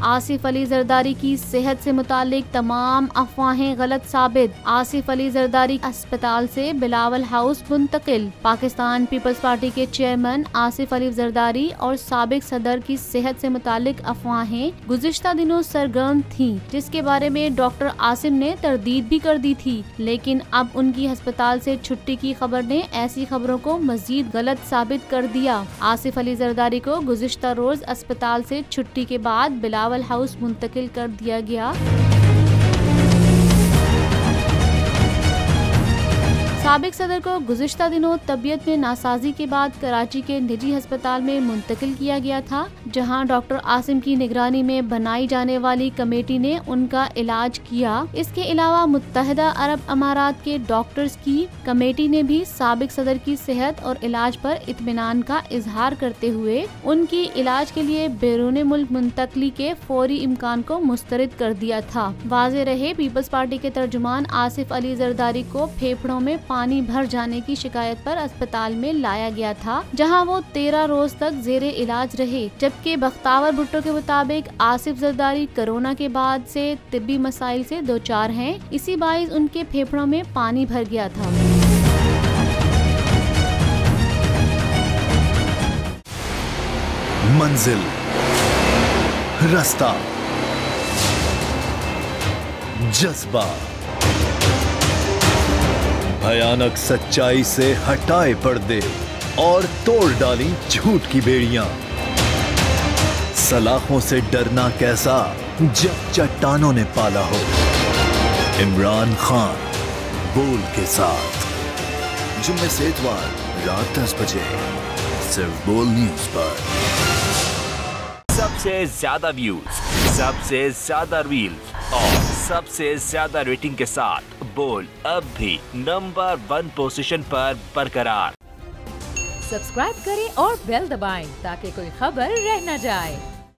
आसिफ अली जरदारी की सेहत से मुतालिक तमाम अफवाहें गलत साबित। आसिफ अली जरदारी अस्पताल से बिलावल हाउस मुंतकिल। पाकिस्तान पीपल्स पार्टी के चेयरमैन आसिफ अली जरदारी और साबिक सदर की सेहत से मुतालिक अफवाहें गुज़िश्ता दिनों सरगर्म थीं, जिसके बारे में डॉक्टर आसिम ने तरदीद भी कर दी थी। लेकिन अब उनकी अस्पताल से छुट्टी की खबर ने ऐसी खबरों को मजीद गलत साबित कर दिया। आसिफ अली जरदारी को गुज़िश्ता रोज अस्पताल से छुट्टी के बाद बिलावल हाउस मुंतकिल कर दिया गया। साबिक सदर को गुज़िश्ता दिनों तबीयत में नासाजी के बाद कराची के निजी अस्पताल में मुंतकिल किया गया था, जहां डॉक्टर आसिम की निगरानी में बनाई जाने वाली कमेटी ने उनका इलाज किया। इसके अलावा मुत्तहिदा अरब अमारात के डॉक्टर्स की कमेटी ने भी साबिक सदर की सेहत और इलाज पर इत्मीनान का इजहार करते हुए उनकी इलाज के लिए बैरून मुल्क मुंतकली के फौरी इम्कान को मुस्तरद कर दिया था। वाज़ेह रहे, पीपल्स पार्टी के तर्जुमान आसिफ अली जरदारी को फेफड़ों में पानी भर जाने की शिकायत पर अस्पताल में लाया गया था, जहां वो 13 रोज तक जेरे इलाज रहे। जबकि बख्तावर भुट्टो के मुताबिक आसिफ जरदारी कोरोना के बाद से तिब्बी मसाइल से दोचार हैं, इसी बाइस उनके फेफड़ों में पानी भर गया था। मंजिल, रास्ता, जज्बा, भयानक सच्चाई से हटाए पर्दे और तोड़ डाली झूठ की बेड़ियां। सलाखों से डरना कैसा जब चट्टानों ने पाला हो। इमरान खान बोल के साथ जुम्मे से इतवार रात 10 बजे सिर्फ बोल न्यूज पर। सबसे ज्यादा व्यूज, सबसे ज्यादा रील्स और सबसे ज्यादा रेटिंग के साथ बोल अब भी नंबर 1 पोजीशन पर बरकरार। सब्सक्राइब करें और बेल दबाएं ताकि कोई खबर रह न जाए।